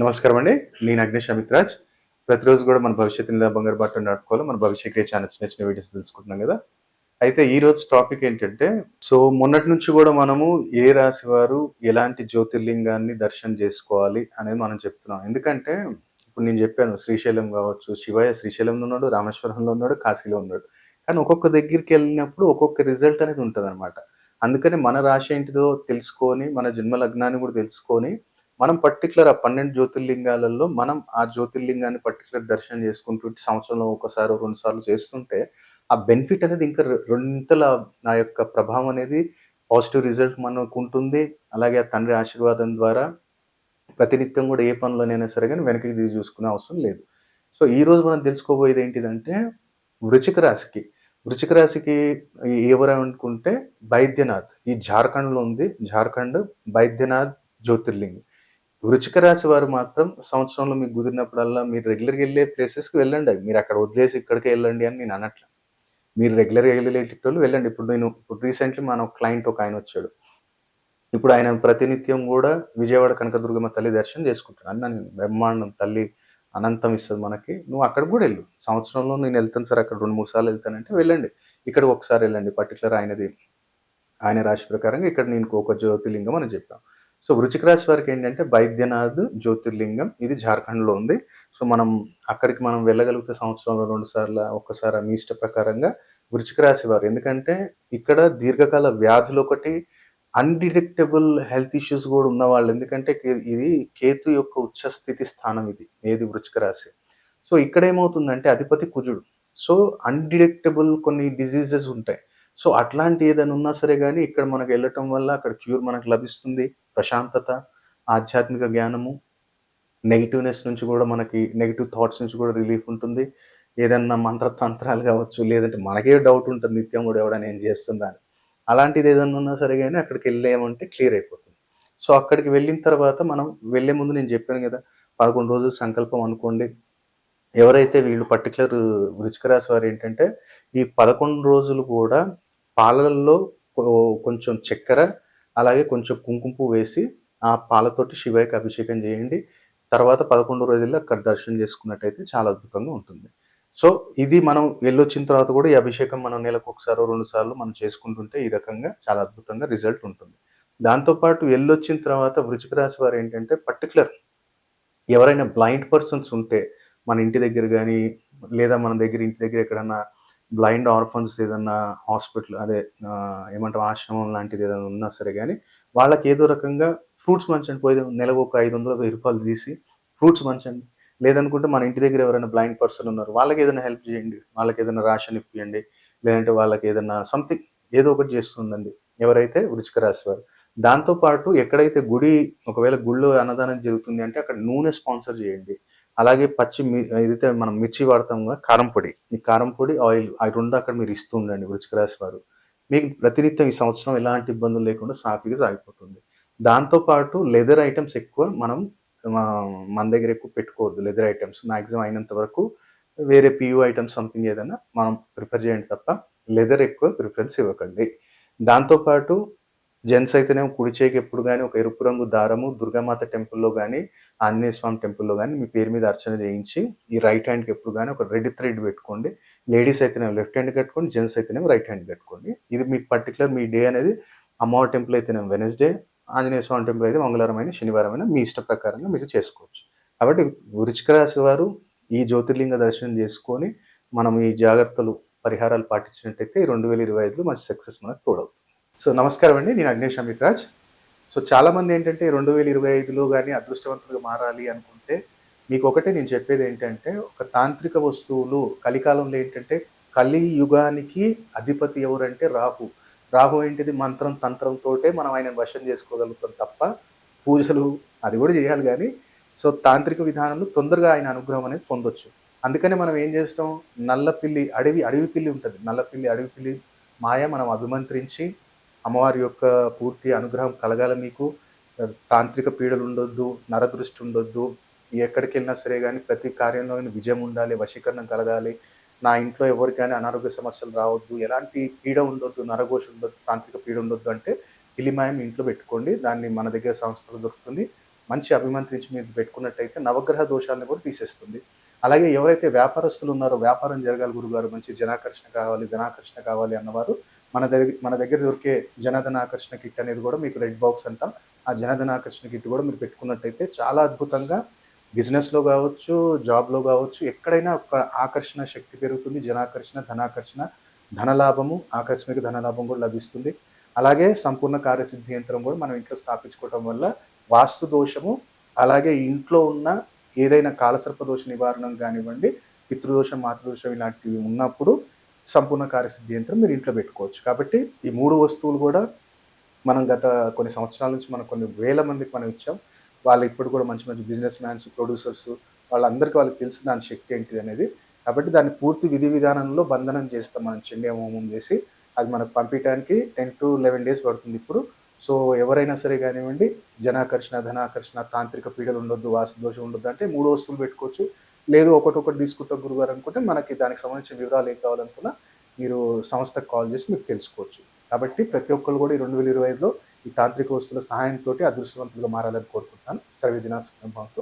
నమస్కారం అండి. నేను అగ్నేష్ అమిత్రాజ్. ప్రతిరోజు గూడా మన భవిష్యత్తుని ఎలా బంగారు బాటలో నడుపుకోవాలో మన భవిష్య క్రియ ఛానల్ చిన్న చిన్న వీడియోస్ తెలుసుకుంటున్నాం గదా! అయితే ఈరోజు టాపిక్ ఏంటంటే, మొన్నటి నుంచి గూడా మనము ఏ రాశి వారు ఎలాంటి జ్యోతిర్లింగాన్ని దర్శనం జేసుకోవాలి అనేది మనం చెప్తున్నాం. ఎందుకంటే ఇప్పుడు నేను జెప్పాను శ్రీశైలం గావచ్చు, శివయ్య శ్రీశైలంలో ఉన్నాడు, రామేశ్వరంలో ఉన్నాడు, కాశీలో ఉన్నాడు. కానీ ఒక్కొక్క దగ్గరికెళ్ళినప్పుడు ఒక్కొక్క రిజల్ట్ అనేది ఉంటదనమాట. అందుకని మన రాశి ఏంటిదో తెలుసుకొని, మన జన్మ లగ్నాన్ని గూడా తెలుసుకొని మనం పర్టిక్యులర్ ఆ 12 జ్యోతిర్లింగాలలో మనం ఆ జ్యోతిర్లింగాన్ని పర్టిక్యులర్ దర్శనం చేసుకుంటూ సంవత్సరంలో ఒకసారో, 2 సార్లు చేస్తుంటే ఆ బెనిఫిట్ అనేది ఇంకా రెండింతల నా యొక్క ప్రభావం అనేది పాజిటివ్ రిజల్ట్ మనకుంటుంది. అలాగే ఆ తండ్రి ఆశీర్వాదం ద్వారా ప్రతినిత్యం గూడా ఏ పనులోనైనా సరే గాని వెనక్కి తిరిగి చూసుకునే అవసరం లేదు. ఈరోజు మనం తెలుసుకోబోయేది ఏంటిదంటే వృశ్చిక రాశికి. వృశ్చిక రాశికి ఎవరనుకుంటే బైద్యనాథ్. ఈ జార్ఖండ్‌లో ఉంది. జార్ఖండ్ బైద్యనాథ్ జ్యోతిర్లింగ్. వృశ్చిక రాశి వారు మాత్రం సంవత్సరంలో మీకు కుదిరినప్పుడల్లా మీరు రెగ్యులర్‌గా ఎళ్ళే ప్లేసెస్‌కి వెళ్ళండి. మీరక్కడ వదిలేసి ఇక్కడికే ఎళ్ళండి అని నేను అనట్ల. మీరు రెగ్యులర్‌గా ఎళ్ళేటోళ్ళు వెళ్ళండి. ఇప్పుడు రీసెంట్‌లీ మన క్లయింట్ ఒకాయనొచ్చాడు. ఇప్పుడు ఆయన ప్రతినిత్యం గూడా విజయవాడ కనకదుర్గమ్మ తల్లి దర్శనం చేసుకుంటాడు. అన్నా నేను బ్రహ్మాండం తల్లి అనంతం ఇస్తది మనకి. నువ్వు అక్కడికి గూడా ఎళ్ళు. సంవత్సరంలో నేనెళ్తాను సార్ అక్కడ 2, 3 సార్లు ఎళ్తానంటే వెళ్ళండి. ఇక్కడికి ఒకసారి ఎళ్ళండి. పర్టిక్యులర్ ఆయన రాశి ప్రకారంగా ఇక్కడ నేను ఒక జ్యోతిర్లింగం అని చెప్పాం. వృశ్చిక రాశి వారికేంటంటే బైద్యనాథ్ జ్యోతిర్లింగం ఇది జార్ఖండ్‌లో ఉంది. మనం అక్కడికి మనం వెళ్ళగలిగితే సంవత్సరంలో 2 సార్లా, ఒక్కసారా మీ ఇష్ట ప్రకారంగా వృశ్చిక రాశి వారు. ఎందుకంటే ఇక్కడ దీర్ఘకాల వ్యాధులొకటి, అన్‌డిటెక్టబుల్ హెల్త్ ఇష్యూస్ గూడా ఉన్నవాళ్ళు. ఎందుకంటే ఇది కేతు యొక్క ఉచ్చ స్థితి స్థానం ఇది. ఏది వృశ్చిక రాశి. ఇక్కడేమవుతుందంటే అధిపతి కుజుడు. సో, అన్‌డిటెక్టబుల్ కొన్ని డిసీజెస్ ఉంటాయి. అట్లాంటి ఏదైనా ఉన్నా సరే గాని ఇక్కడ మనకెళ్ళటం వల్ల అక్కడ క్యూర్ మనకు లభిస్తుంది. ప్రశాంతత, ఆధ్యాత్మిక జ్ఞానము, నెగెటివ్‌నెస్ నుంచి గూడా మనకి నెగెటివ్ థాట్స్ నుంచి గూడా రిలీఫ్ ఉంటుంది. ఏదన్నా మంత్రతంత్రాలు గావచ్చు, లేదంటే మనకే డౌట్ ఉంటది నిత్యం గూడా ఎవడైనా ఏం చేస్తుందా అని. అలాంటిదేదన్నా ఉన్నా సరే గాని అక్కడికెళ్ళామంటే క్లియర్ అయిపోతుంది. అక్కడికి వెళ్ళిన తర్వాత మనం వెళ్ళే ముందు నేను జెప్పాను గదా! 11 రోజులు సంకల్పం అనుకోండి. ఎవరైతే వీళ్ళు పర్టిక్యులర్ వృశ్చిక రాశి వారేంటంటే, ఈ 11 రోజులు గూడా పాలల్లో కొ కొంచెం చక్కెర, అలాగే కొంచెం కుంకుమ పువ్వు వేసి, ఆ పాలతోటి శివయ్యకి అభిషేకం జేయండి. తర్వాత 11 రోజుల్లో అక్కడ దర్శనం చేసుకున్నట్టయితే చాలా అద్భుతంగా ఉంటుంది. సో, ఇది మనం వెళ్ళొచ్చిన తర్వాత గూడా ఈ అభిషేకం మనం నెలకొకసారో, 2 సార్లు మనం చేసుకుంటుంటే ఈ రకంగా చాలా అద్భుతంగా రిజల్ట్ ఉంటుంది. దాంతో పాటు ఎళ్ళొచ్చిన తర్వాత వృశ్చిక రాశి వారేంటంటే పర్టిక్యులర్ ఎవరైనా బ్లైండ్ పర్సన్స్ ఉంటే, మన ఇంటి దగ్గర గాని, లేదా మన దగ్గర ఇంటి దగ్గర ఎక్కడన్నా బ్లైండ్ ఆర్ఫన్స్ ఏదన్నా హాస్పిటల్ అదే ఏమంటాం ఆశ్రమం లాంటిది ఏదైనా ఉన్నా సరే గాని, వాళ్ళకేదో రకంగా ఫ్రూట్స్ పంచండి. నెలకు ఒక 500, 1000 తీసి ఫ్రూట్స్ పంచండి. లేదనుకుంటే మన ఇంటి దగ్గర ఎవరైనా బ్లైండ్ పర్సన్ ఉన్నారు. వాళ్ళకేదైనా హెల్ప్ చేయండి. వాళ్ళకేదైనా రేషన్ ఇప్పియండి. లేదంటే వాళ్ళకేదన్నా సంథింగ్ ఏదో ఒకటి చేస్తుండండి. ఎవరైతే వృశ్చిక రాశి వారు. దాంతో పాటు ఎక్కడైతే ఒకవేళ గుడిలో అన్నదానం జరుగుతుంది అంటే అక్కడ నూనె స్పాన్సర్ చేయండి. అలాగే ఏదైతే మనం మిర్చి వాడతాం గదా! కారం పొడి. ఈ కారం పొడి, ఆయిల్ ఆ 2 అక్కడ మీరు ఇస్తూ ఉండండి వృశ్చిక రాశి వారు. మీకు ప్రతినిత్యం ఈ సంవత్సరం ఎలాంటి ఇబ్బందులు లేకుండా సాఫీగా సాగిపోతుంది. దాంతో పాటు లెదర్ ఐటెమ్స్ ఎక్కువ మనం మన దగ్గర ఎక్కువ పెట్టుకోవద్దు. లెదర్ ఐటెమ్స్ మాక్సిమం అయినంత వరకు వేరే పీయూ ఐటెమ్స్ సంథింగ్ ఏదైనా మనం ప్రిఫర్ చేయండి తప్ప లెదర్ ఎక్కువ ప్రిఫరెన్స్ ఇవ్వకండి. దాంతో పాటు జెంట్స్ అయితేనేమో కుడి చేయికి ఎప్పుడు గాని ఒక ఎరుపు రంగు దారము దుర్గామాత టెంపుల్‌లో గాని, ఆంజనేయ స్వామి టెంపుల్‌లో గాని మీ పేరు మీద అర్చన చేయించి, ఈ రైట్ హ్యాండ్‌కి ఎప్పుడు గాని ఒక రెడ్ థ్రెడ్ పెట్టుకోండి. లేడీస్ అయితేనేమో లెఫ్ట్ హ్యాండ్‌కి కట్టుకోండి. జెంట్స్ అయితేనేమో రైట్ హ్యాండ్‌కి కట్టుకోండి. ఇది మీకు పర్టిక్యులర్ మీ డే అనేది అమ్మవారి టెంపుల్ అయితేనేమో వెడ్నెస్‌డే, ఆంజనేయ స్వామి టెంపుల్ అయితే మంగళవారమైన, శనివారమైన మీ ఇష్ట ప్రకారంగా మీరు చేసుకోవచ్చు. కాబట్టి వృశ్చిక రాశి వారు ఈ జ్యోతిర్లింగ దర్శనం చేసుకొని, మనం ఈ జాగ్రత్తలు, పరిహారాలు పాటించినట్టయితే 2025లో మంచి సక్సెస్ మనకు తోడవుతుంది. నమస్కారం అండి. నేను అగ్నేష్ అమిత్రాజ్. చాలామంది ఏంటంటే 2025లో గాని అదృష్టవంతులుగా మారాలి అనుకుంటే, మీకొకటే నేను చెప్పేదేంటంటే, ఒక తాంత్రిక వస్తువులు కలికాలంలో ఏంటంటే, కలియుగానికి అధిపతి ఎవరంటే రాహు. రాహు ఏంటిది మంత్రం, తంత్రంతోటే మనం ఆయనను వశం చేసుకోగలుగుతాం తప్ప, పూజలు అది గూడా జేయాలి గానీ, తాంత్రిక విధానంలో తొందరగా ఆయన అనుగ్రహం అనేది పొందొచ్చు. అందుకనే మనం ఏం జేస్తాం, నల్ల పిల్లి అడవి పిల్లి ఉంటది. నల్ల పిల్లి, అడవి పిల్లి మాయ మనం అభిమంత్రించి అమ్మవారి యొక్క పూర్తి అనుగ్రహం కలగాలి మీకు. తాంత్రిక పీడలుండొద్దు, నరదృష్టి ఉండొద్దు. ఎక్కడికెళ్ళినా సరే గాని ప్రతి కార్యంలోని విజయం ఉండాలి, వశీకరణం కలగాలి. నా ఇంట్లో ఎవరికైనా అనారోగ్య సమస్యలు రావద్దు, ఎలాంటి పీడ ఉండొద్దు, నరఘోష ఉండొద్దు, తాంత్రిక పీడ ఉండొద్దు అంటే పిల్లిమాయ మీ ఇంట్లో పెట్టుకోండి. దాన్ని మన దగ్గర సంస్థలో దొరుకుతుంది. మంచి అభిమంత్రించి మీరు పెట్టుకున్నట్టయితే నవగ్రహ దోషాలను కూడా తీసేస్తుంది. అలాగే ఎవరైతే వ్యాపారస్తులు ఉన్నారో వ్యాపారం జరగాలి గురుగారు, మంచి జనాకర్షణ కావాలి, ధనాకర్షణ కావాలి అన్నవారు మన దగ్గర దొరికే జనధనాకర్షణ కిట్ అనేది కూడా మీకు రెడ్ బాక్స్ అంటాం. ఆ జనధనాకర్షణ కిట్ కూడా మీరు పెట్టుకున్నట్టయితే చాలా అద్భుతంగా బిజినెస్‌లో గావచ్చు, జాబ్‌లో గావచ్చు ఎక్కడైనా ఒక ఆకర్షణ శక్తి పెరుగుతుంది. జనాకర్షణ, ధనాకర్షణ, ధనలాభము, ఆకస్మిక ధనలాభం కూడా లభిస్తుంది. అలాగే సంపూర్ణ కార్యసిద్ధి యంత్రం కూడా మనం ఇంట్లో స్థాపించుకోవటం వల్ల వాస్తు దోషము, అలాగే ఇంట్లో ఉన్న ఏదైనా కాలసర్ప దోష నివారణం గానివ్వండి, పితృదోషం, మాతృదోషం ఇలాంటివి ఉన్నప్పుడు సంపూర్ణ కార్యసిద్ధి యంత్రం మీరు ఇంట్లో పెట్టుకోవచ్చు. కాబట్టి ఈ 3 వస్తువులు గూడా మనం గత కొన్ని సంవత్సరాల నుంచి మనం కొన్ని వేల మందికి మనం ఇచ్చాం. వాళ్ళు ఇప్పుడు కూడా మంచి మంచి బిజినెస్ మ్యాన్స్, ప్రొడ్యూసర్స్ వాళ్ళకి తెలుసు దాని శక్తి ఏంటిదనేది. కాబట్టి దాన్ని పూర్తి విధి విధానంలో బంధనం చేస్తాం మనం చండీ హోమం చేసి. అది మనకు పంపియటానికి 10-11 డేస్ పడుతుంది ఇప్పుడు. సో, ఎవరైనా సరే గానివ్వండి, జనాకర్షణ, ధనాకర్షణ, తాంత్రిక పీడలు ఉండొద్దు, వాస్తు దోషం ఉండొద్దు అంటే 3 వస్తువులు పెట్టుకోవచ్చు. లేదు ఒకటొకటి తీసుకుంటాం గురుగారు అనుకుంటే మనకి దానికి సంబంధించిన వివరాలు ఏం కావాలనుకున్నా మీరు సంస్థకు కాల్ చేసి మీకు తెలుసుకోవచ్చు. కాబట్టి ప్రతి ఒక్కళ్ళు కూడా ఈ 2025లో ఈ తాంత్రిక వస్తువుల సహాయంతోటి అదృష్టవంతులుగా మారాలని కోరుకుంటున్నాను. సర్వే జనా సుఖినో భవంతు.